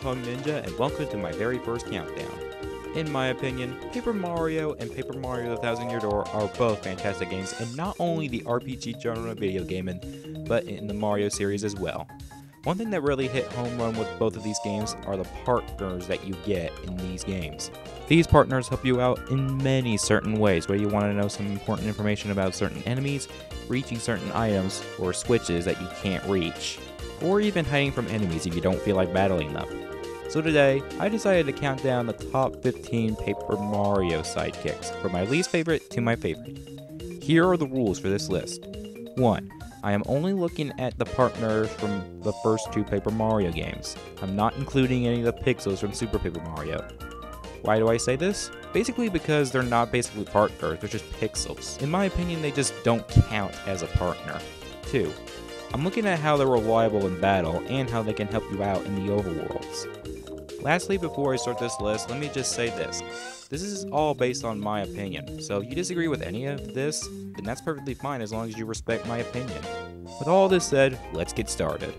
Hedgehog Ninja, and welcome to my very first countdown. In my opinion, Paper Mario and Paper Mario the Thousand Year Door are both fantastic games in not only the RPG genre of video gaming, but in the Mario series as well. One thing that really hit home run with both of these games are the partners that you get in these games. These partners help you out in many certain ways, whether you want to know some important information about certain enemies, reaching certain items, or switches that you can't reach, or even hiding from enemies if you don't feel like battling them. So today, I decided to count down the top 15 Paper Mario sidekicks, from my least favorite to my favorite. Here are the rules for this list. 1. I am only looking at the partners from the first 2 Paper Mario games. I'm not including any of the pixels from Super Paper Mario. Why do I say this? Basically because they're not basically partners, they're just pixels. In my opinion, they just don't count as a partner. 2. I'm looking at how they're reliable in battle and how they can help you out in the overworlds. Lastly, before I start this list, let me just say this. This is all based on my opinion, so if you disagree with any of this, then that's perfectly fine as long as you respect my opinion. With all this said, let's get started.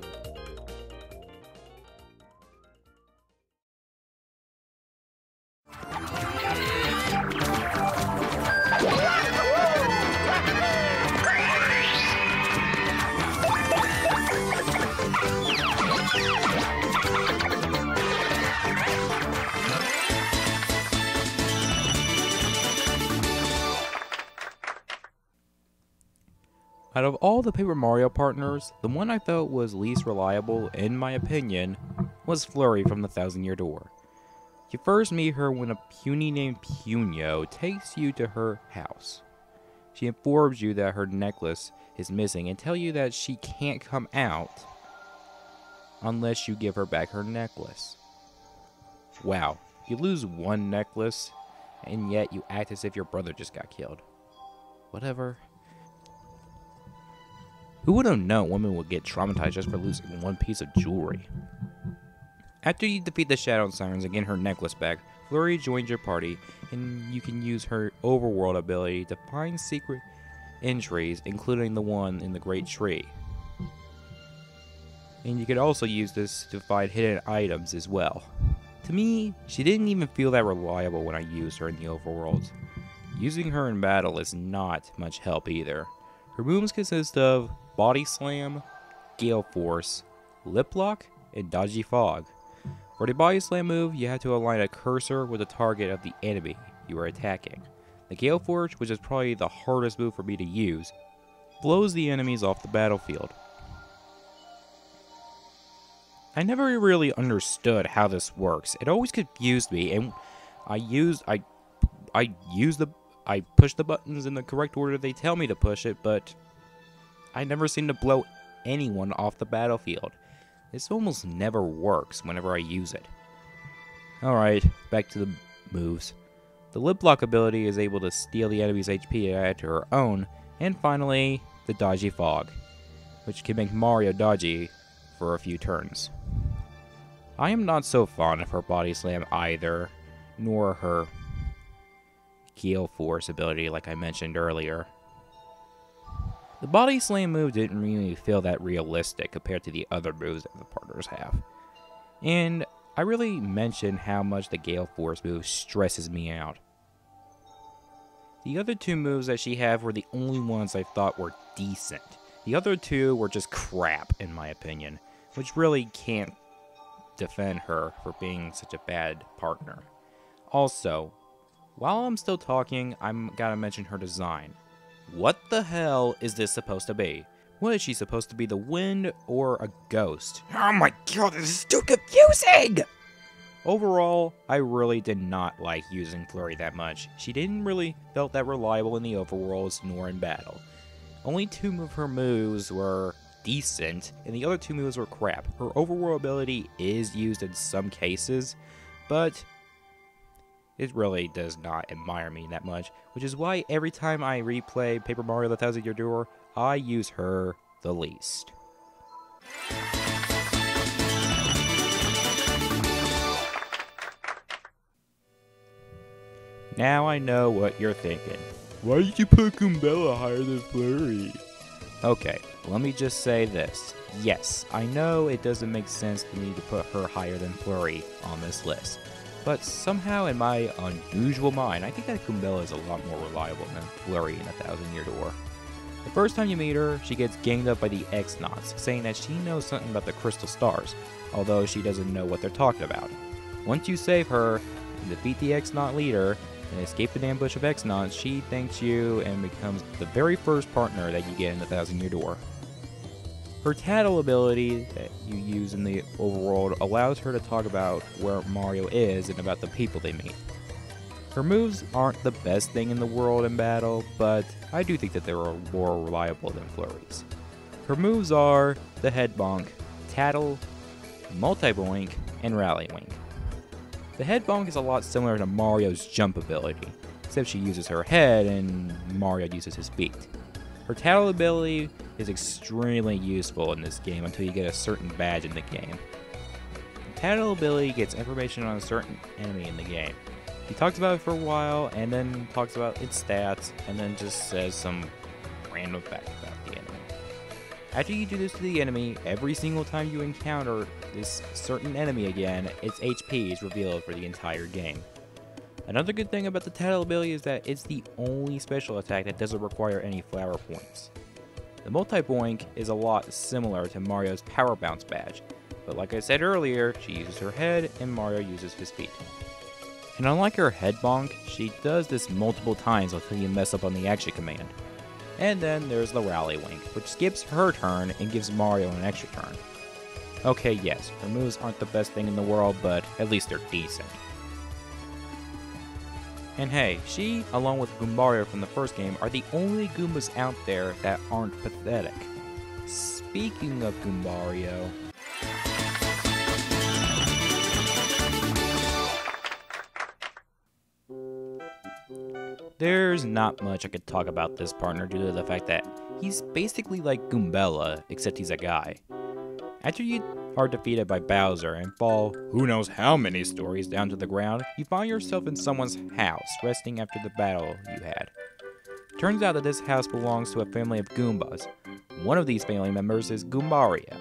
Out of all the Paper Mario partners, the one I felt was least reliable, in my opinion, was Flurry from the Thousand Year Door. You first meet her when a puny named Punyo takes you to her house. She informs you that her necklace is missing and tells you that she can't come out unless you give her back her necklace. Wow, you lose one necklace, and yet you act as if your brother just got killed. Whatever. Who would have known women would get traumatized just for losing one piece of jewelry? After you defeat the Shadow Sirens and get her necklace back, Flurry joins your party, and you can use her overworld ability to find secret entries, including the one in the Great Tree. And you could also use this to find hidden items as well. To me, she didn't even feel that reliable when I used her in the overworld. Using her in battle is not much help either. Her moves consist of Body Slam, Gale Force, Lip Lock, and Dodgy Fog. For the Body Slam move, you have to align a cursor with the target of the enemy you are attacking. The Gale Force, which is probably the hardest move for me to use, blows the enemies off the battlefield. I never really understood how this works. It always confused me, and I push the buttons in the correct order they tell me to push it, but I never seem to blow anyone off the battlefield. This almost never works whenever I use it. Alright, back to the moves. The Lip Lock ability is able to steal the enemy's HP and add it to her own. And finally, the Dodgy Fog, which can make Mario dodgy for a few turns. I am not so fond of her Body Slam either, nor her Gale Force ability like I mentioned earlier. The Body Slam move didn't really feel that realistic compared to the other moves that the partners have. And I really mentioned how much the Gale Force move stresses me out. The other 2 moves that she had were the only ones I thought were decent. The other 2 were just crap in my opinion, which really can't defend her for being such a bad partner. Also, while I'm still talking, I'm gotta mention her design. What the hell is this supposed to be? What is she supposed to be, the wind or a ghost? Oh my god, this is too confusing! Overall, I really did not like using Flurry that much. She didn't really felt that reliable in the overworlds nor in battle. Only 2 of her moves were decent, and the other 2 moves were crap. Her overworld ability is used in some cases, but it really does not admire me that much, which is why every time I replay Paper Mario the Thousand Year Door, I use her the least. Now I know what you're thinking. Why did you put Goombella higher than Flurry? Okay, let me just say this. Yes, I know it doesn't make sense to me to put her higher than Flurry on this list, but somehow in my unusual mind, I think that Goombella is a lot more reliable than Flurry in 1,000 Year Door. The first time you meet her, she gets ganged up by the X-Nauts, saying that she knows something about the Crystal Stars, although she doesn't know what they're talking about. Once you save her and defeat the X-Naut leader, and escape an ambush of X-Nauts, she thanks you and becomes the very first partner that you get in the 1,000 Year Door. Her tattle ability that you use in the overworld allows her to talk about where Mario is and about the people they meet. Her moves aren't the best thing in the world in battle, but I do think that they are more reliable than Flurry's. Her moves are the Head Bonk, Tattle, Multi-Boink, and Rally Wink. The Head Bonk is a lot similar to Mario's jump ability, except she uses her head and Mario uses his feet. Her Tattle ability is extremely useful in this game until you get a certain badge in the game. The Tattle ability gets information on a certain enemy in the game. He talks about it for a while, and then talks about its stats, and then just says some random fact about the enemy. After you do this to the enemy, every single time you encounter this certain enemy again, its HP is revealed for the entire game. Another good thing about the Tattle ability is that it's the only special attack that doesn't require any flower points. The Multi-Boink is a lot similar to Mario's Power Bounce badge, but like I said earlier, she uses her head and Mario uses his feet. And unlike her Head Bonk, she does this multiple times until you mess up on the action command. And then there's the Rally Wink, which skips her turn and gives Mario an extra turn. Okay, yes, her moves aren't the best thing in the world, but at least they're decent. And hey, she, along with Goombario from the first game, are the only Goombas out there that aren't pathetic. Speaking of Goombario, there's not much I could talk about this partner due to the fact that he's basically like Goombella, except he's a guy. After you are defeated by Bowser and fall who knows how many stories down to the ground, you find yourself in someone's house, resting after the battle you had. Turns out that this house belongs to a family of Goombas. One of these family members is Goombario.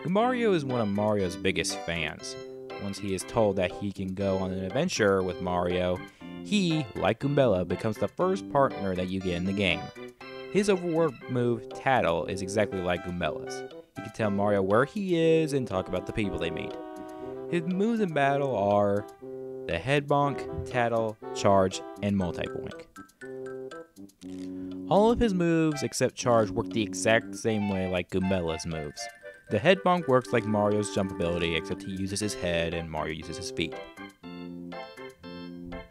Goombario is one of Mario's biggest fans. Once he is told that he can go on an adventure with Mario, he, like Goombella, becomes the first partner that you get in the game. His overworld move, Tattle, is exactly like Goombella's. You can tell Mario where he is and talk about the people they meet. His moves in battle are the Head Bonk, Tattle, Charge, and Multi-Boink. All of his moves except Charge work the exact same way like Goombella's moves. The Head Bonk works like Mario's jump ability, except he uses his head and Mario uses his feet.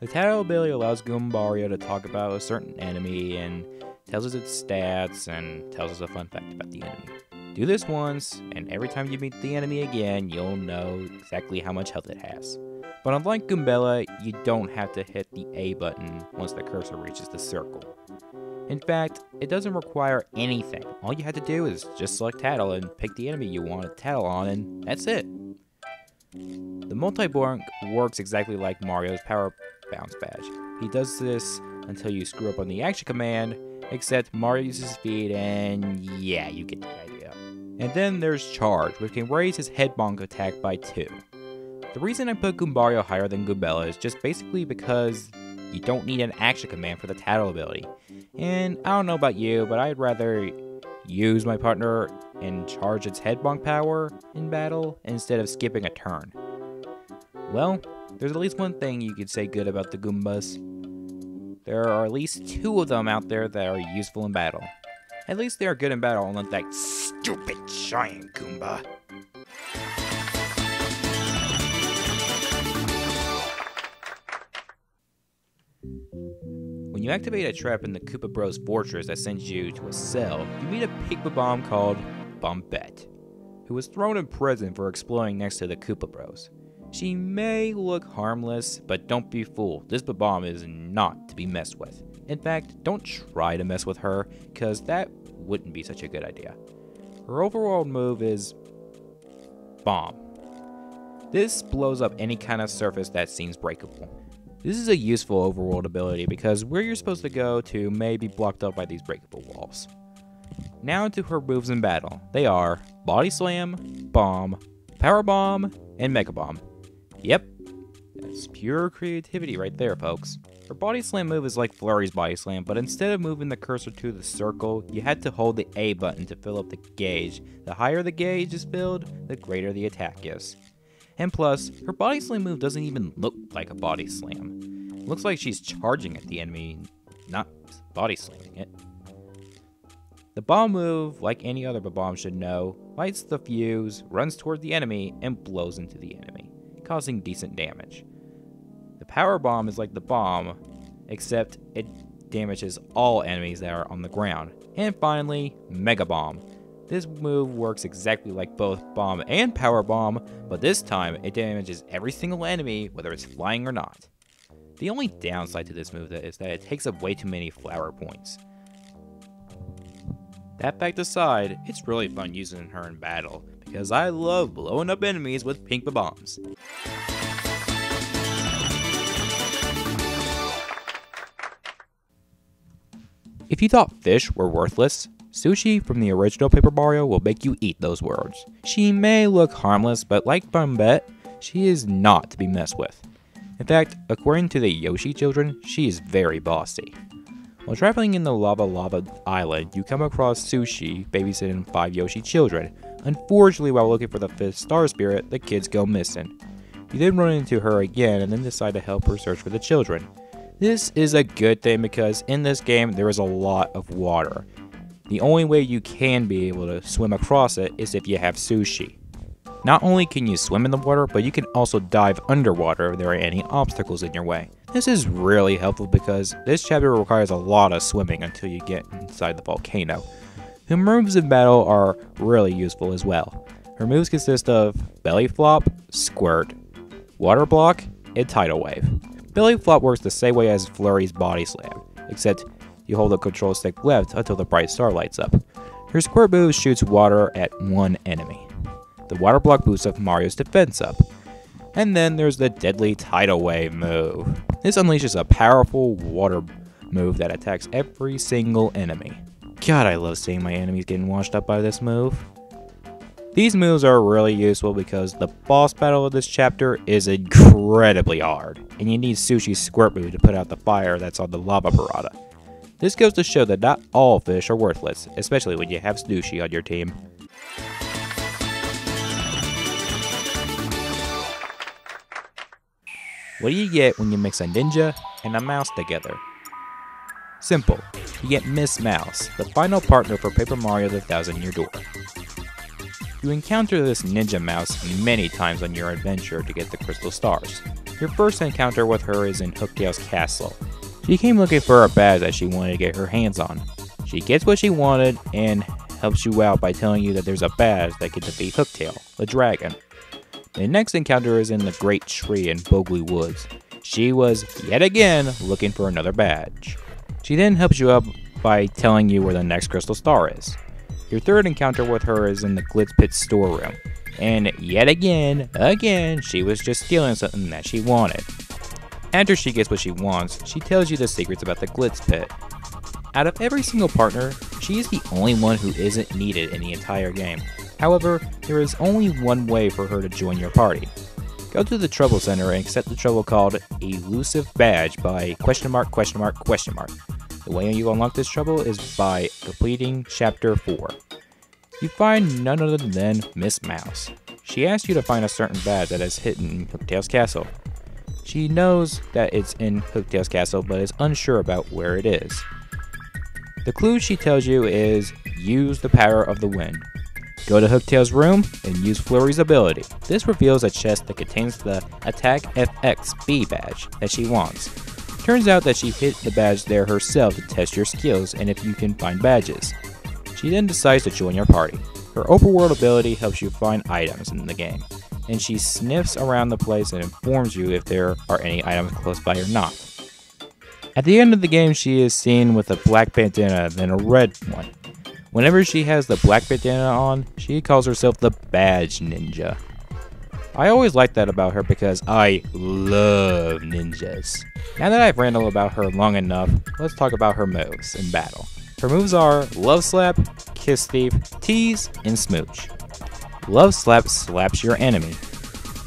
The Tattle ability allows Goombario to talk about a certain enemy and tells us its stats and tells us a fun fact about the enemy. Do this once, and every time you meet the enemy again, you'll know exactly how much health it has. But unlike Goombella, you don't have to hit the A button once the cursor reaches the circle. In fact, it doesn't require anything. All you have to do is just select Tattle and pick the enemy you want to tattle on, and that's it. The Multi-Boink works exactly like Mario's Power Bounce badge. He does this until you screw up on the action command, except Mario uses his feet, and yeah, you get the idea. And then there's Charge, which can raise his Head Bonk attack by 2. The reason I put Goombario higher than Goombella is just basically because you don't need an action command for the Tattle ability. And I don't know about you, but I'd rather use my partner and charge its Head Bonk power in battle instead of skipping a turn. Well, there's at least one thing you could say good about the Goombas. There are at least 2 of them out there that are useful in battle. At least they are good in battle, unlike that stupid giant Goomba. When you activate a trap in the Koopa Bros fortress that sends you to a cell, you meet a Pigma Bomb called Bombette, who was thrown in prison for exploding next to the Koopa Bros. She may look harmless, but don't be fooled, this bomb is not to be messed with. In fact, don't try to mess with her, cause that wouldn't be such a good idea. Her overall move is Bomb. This blows up any kind of surface that seems breakable. This is a useful overworld ability because where you're supposed to go to may be blocked up by these breakable walls. Now to her moves in battle. They are Body Slam, Bomb, Power Bomb, and Mega Bomb. Yep, that's pure creativity right there, folks. Her Body Slam move is like Flurry's Body Slam, but instead of moving the cursor to the circle, you had to hold the A button to fill up the gauge. The higher the gauge is filled, the greater the attack is. And plus, her Body Slam move doesn't even look like a Body Slam. It looks like she's charging at the enemy, not Body Slamming it. The bomb move, like any other bomb should know, lights the fuse, runs toward the enemy, and blows into the enemy, causing decent damage. The power bomb is like the bomb, except it damages all enemies that are on the ground. And finally, Mega Bomb. This move works exactly like both bomb and power bomb, but this time it damages every single enemy, whether it's flying or not. The only downside to this move is that it takes up way too many flower points. That fact aside, it's really fun using her in battle, because I love blowing up enemies with pink bombs. If you thought fish were worthless, Sushi from the original Paper Mario will make you eat those words. She may look harmless, but like Bombette, she is not to be messed with. In fact, according to the Yoshi children, she is very bossy. While traveling in the Lava Island, you come across Sushi babysitting 5 Yoshi children. Unfortunately, while looking for the 5th star spirit, the kids go missing. You then run into her again and then decide to help her search for the children. This is a good thing because in this game there is a lot of water. The only way you can be able to swim across it is if you have Sushi. Not only can you swim in the water, but you can also dive underwater if there are any obstacles in your way. This is really helpful because this chapter requires a lot of swimming until you get inside the volcano. Her moves in battle are really useful as well. Her moves consist of Belly Flop, Squirt, Water Block, and Tidal Wave. Belly Flop works the same way as Flurry's Body Slam, except you hold the control stick left until the bright star lights up. Her Squirt move shoots water at one enemy. The Water Block boosts up Mario's defense up. And then there's the deadly Tidal Wave move. This unleashes a powerful water move that attacks every single enemy. God, I love seeing my enemies getting washed up by this move. These moves are really useful because the boss battle of this chapter is incredibly hard, and you need Sushi's Squirt move to put out the fire that's on the lava piranha. This goes to show that not all fish are worthless, especially when you have Sushi on your team. What do you get when you mix a ninja and a mouse together? Simple. You get Miss Mouse, the final partner for Paper Mario the Thousand Year Door. You encounter this ninja mouse many times on your adventure to get the crystal stars. Your first encounter with her is in Hooktail's castle. She came looking for a badge that she wanted to get her hands on. She gets what she wanted and helps you out by telling you that there's a badge that can defeat Hooktail, the dragon. The next encounter is in the Great Tree in Bogley Woods. She was, yet again, looking for another badge. She then helps you out by telling you where the next crystal star is. Your third encounter with her is in the Glitz Pit storeroom. And yet again, she was just stealing something that she wanted. After she gets what she wants, she tells you the secrets about the Glitz Pit. Out of every single partner, she is the only one who isn't needed in the entire game. However, there is only one way for her to join your party. Go to the Trouble Center and accept the trouble called Elusive Badge by ... The way you unlock this trouble is by completing Chapter 4. You find none other than Miss Mouse. She asks you to find a certain badge that is hidden in Hooktail's castle. She knows that it's in Hooktail's castle, but is unsure about where it is. The clue she tells you is, use the power of the wind. Go to Hooktail's room and use Flurry's ability. This reveals a chest that contains the Attack FXB badge that she wants. Turns out that she hid the badge there herself to test your skills and if you can find badges. She then decides to join your party. Her open world ability helps you find items in the game, and she sniffs around the place and informs you if there are any items close by or not. At the end of the game, she is seen with a black bandana then a red one. Whenever she has the black bandana on, she calls herself the Badge Ninja. I always liked that about her because I love ninjas. Now that I've ranted about her long enough, let's talk about her moves in battle. Her moves are Love Slap, Kiss Thief, Tease, and Smooch. Love Slap slaps your enemy.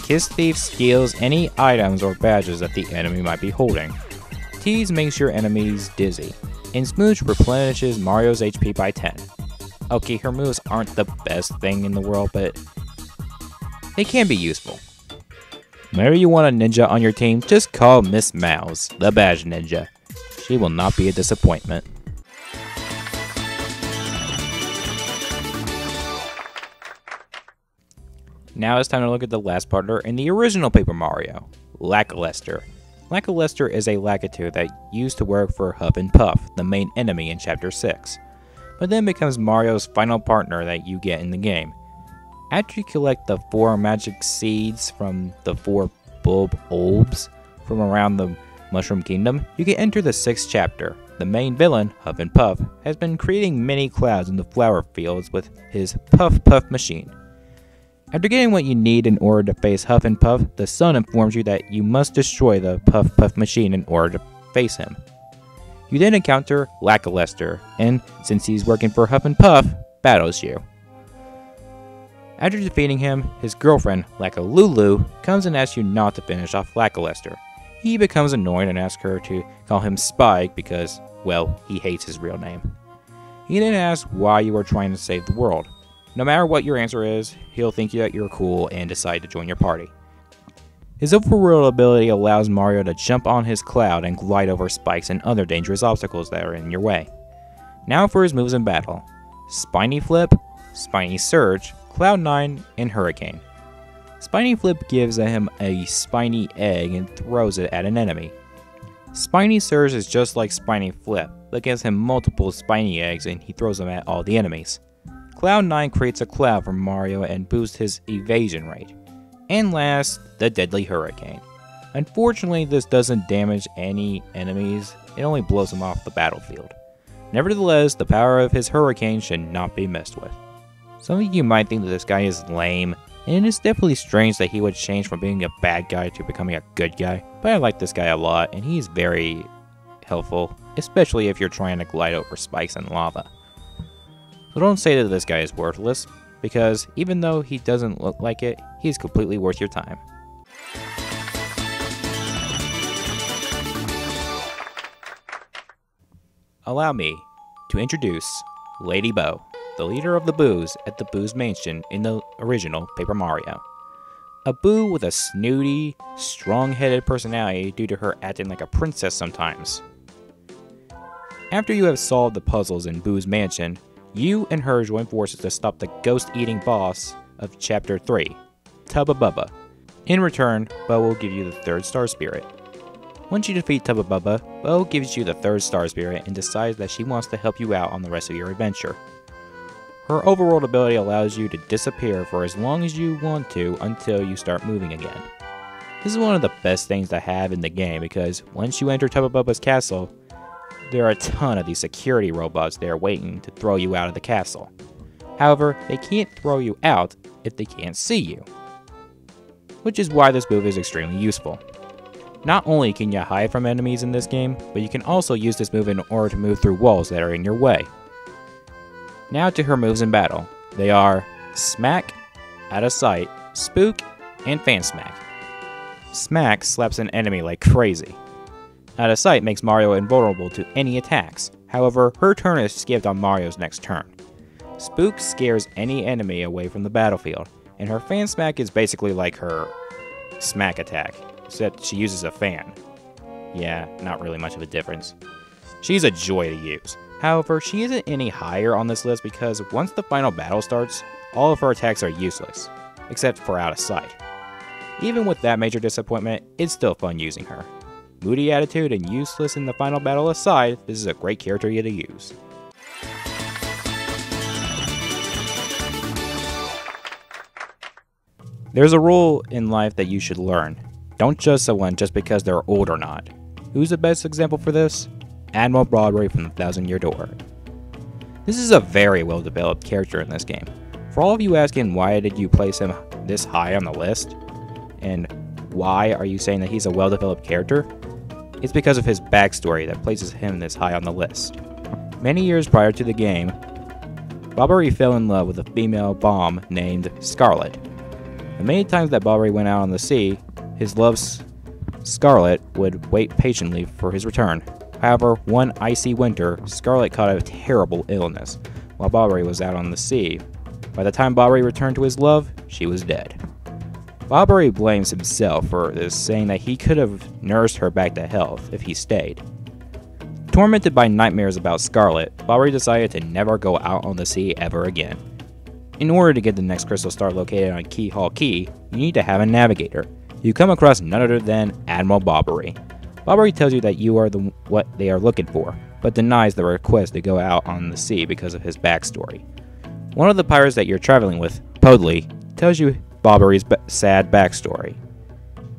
Kiss Thief steals any items or badges that the enemy might be holding. Tease makes your enemies dizzy. And Smooch replenishes Mario's HP by 10. Okay, her moves aren't the best thing in the world, but they can be useful. Whenever you want a ninja on your team, just call Miss Mouse, the badge ninja. She will not be a disappointment. Now it's time to look at the last partner in the original Paper Mario, Lakha Lester. Lakha Lester is a Lakitu that used to work for Huff and Puff, the main enemy in Chapter 6, but then becomes Mario's final partner that you get in the game. After you collect the 4 magic seeds from the 4 bulb orbs from around the Mushroom Kingdom, you can enter the 6th chapter. The main villain, Huff and Puff, has been creating mini clouds in the flower fields with his Puff Puff machine. After getting what you need in order to face Huff and Puff, the sun informs you that you must destroy the Puff Puff machine in order to face him. You then encounter Lakha Lester, and since he's working for Huff and Puff, battles you. After defeating him, his girlfriend, Lakha Lulu, comes and asks you not to finish off Lakha Lester. He becomes annoyed and asks her to call him Spike because, well, he hates his real name. He then asks why you are trying to save the world. No matter what your answer is, he'll think that you're cool and decide to join your party. His overworld ability allows Mario to jump on his cloud and glide over spikes and other dangerous obstacles that are in your way. Now for his moves in battle. Spiny Flip, Spiny Surge, Cloud 9, and Hurricane. Spiny Flip gives him a spiny egg and throws it at an enemy. Spiny Surge is just like Spiny Flip, but gives him multiple spiny eggs and he throws them at all the enemies. Cloud 9 creates a cloud for Mario and boosts his evasion rate. And last, the Deadly Hurricane. Unfortunately, this doesn't damage any enemies, it only blows them off the battlefield. Nevertheless, the power of his hurricane should not be messed with. Some of you might think that this guy is lame, and it's definitely strange that he would change from being a bad guy to becoming a good guy, but I like this guy a lot, and he's very helpful, especially if you're trying to glide over spikes and lava. So don't say that this guy is worthless, because even though he doesn't look like it, he's completely worth your time. Allow me to introduce Lady Bo, the leader of the Boos at the Boos Mansion in the original Paper Mario. A Boo with a snooty, strong-headed personality due to her acting like a princess sometimes. After you have solved the puzzles in Boos Mansion, you and her join forces to stop the ghost-eating boss of Chapter 3, Tubba Bubba. In return, Bo will give you the 3rd Star Spirit. Once you defeat Tubba Bubba, Bo gives you the 3rd Star Spirit and decides that she wants to help you out on the rest of your adventure. Her overworld ability allows you to disappear for as long as you want to until you start moving again. This is one of the best things to have in the game because once you enter Tubba Bubba's castle, there are a ton of these security robots there waiting to throw you out of the castle. However, they can't throw you out if they can't see you, which is why this move is extremely useful. Not only can you hide from enemies in this game, but you can also use this move in order to move through walls that are in your way. Now to her moves in battle. They are Smack, Out of Sight, Spook, and Fan Smack. Smack slaps an enemy like crazy. Out of Sight makes Mario invulnerable to any attacks. However, her turn is skipped on Mario's next turn. Spook scares any enemy away from the battlefield, and her Fan Smack is basically like her Smack attack, except she uses a fan. Yeah, not really much of a difference. She's a joy to use. However, she isn't any higher on this list because once the final battle starts, all of her attacks are useless, except for Out of Sight. Even with that major disappointment, it's still fun using her. Moody attitude and useless in the final battle aside, this is a great character to use. There's a rule in life that you should learn. Don't judge someone just because they're old or not. Who's the best example for this? Admiral Broadway from the Thousand Year Door. This is a very well developed character in this game. For all of you asking why did you place him this high on the list, and why are you saying that he's a well developed character, it's because of his backstory that places him this high on the list. Many years prior to the game, Bobbery fell in love with a female bomb named Scarlet. The many times that Bobbery went out on the sea, his love Scarlet would wait patiently for his return. However, one icy winter, Scarlet caught a terrible illness while Bobbery was out on the sea. By the time Bobbery returned to his love, she was dead. Bobbery blames himself for this, saying that he could have nursed her back to health if he stayed. Tormented by nightmares about Scarlet, Bobbery decided to never go out on the sea ever again. In order to get the next crystal star located on Key Hall Key, you need to have a navigator. You come across none other than Admiral Bobbery. Bobbery tells you that you are what they are looking for, but denies the request to go out on the sea because of his backstory. One of the pirates that you're traveling with, Podley, tells you Bobbery's sad backstory,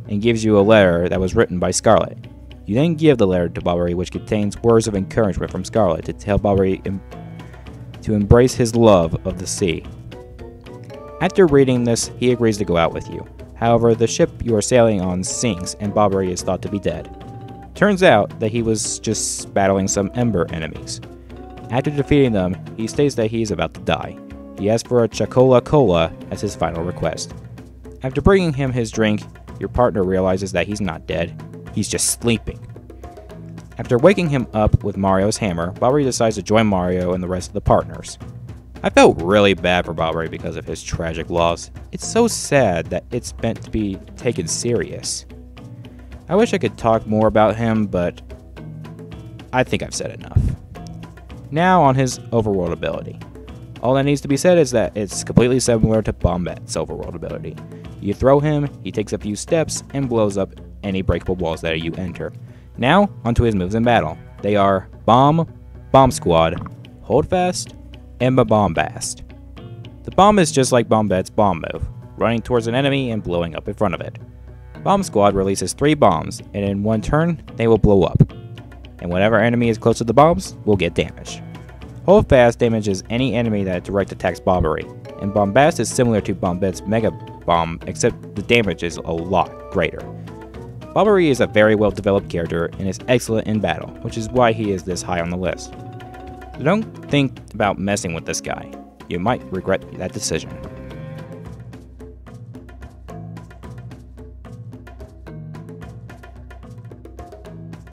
and gives you a letter that was written by Scarlet. You then give the letter to Bobbery, which contains words of encouragement from Scarlet to tell Bobbery to embrace his love of the sea. After reading this, he agrees to go out with you. However, the ship you are sailing on sinks and Bobbery is thought to be dead. Turns out that he was just battling some Ember enemies. After defeating them, he states that he is about to die. He asks for a Chocola Cola as his final request. After bringing him his drink, your partner realizes that he's not dead, he's just sleeping. After waking him up with Mario's hammer, Bobbery decides to join Mario and the rest of the partners. I felt really bad for Bobbery because of his tragic loss. It's so sad that it's meant to be taken serious. I wish I could talk more about him, but I think I've said enough. Now on his overworld ability. All that needs to be said is that it's completely similar to Bombet's overworld ability. You throw him, he takes a few steps, and blows up any breakable walls that you enter. Now, onto his moves in battle. They are Bomb, Bomb Squad, Hold Fast, and Bombast. The bomb is just like Bombet's bomb move, running towards an enemy and blowing up in front of it. Bomb Squad releases 3 bombs, and in one turn, they will blow up. And whatever enemy is close to the bombs will get damaged. Hold Fast damages any enemy that direct attacks Bobbery, and Bombast is similar to Bombet's Mega Bomb, except the damage is a lot greater. Bobbery is a very well developed character and is excellent in battle, which is why he is this high on the list. So don't think about messing with this guy. You might regret that decision.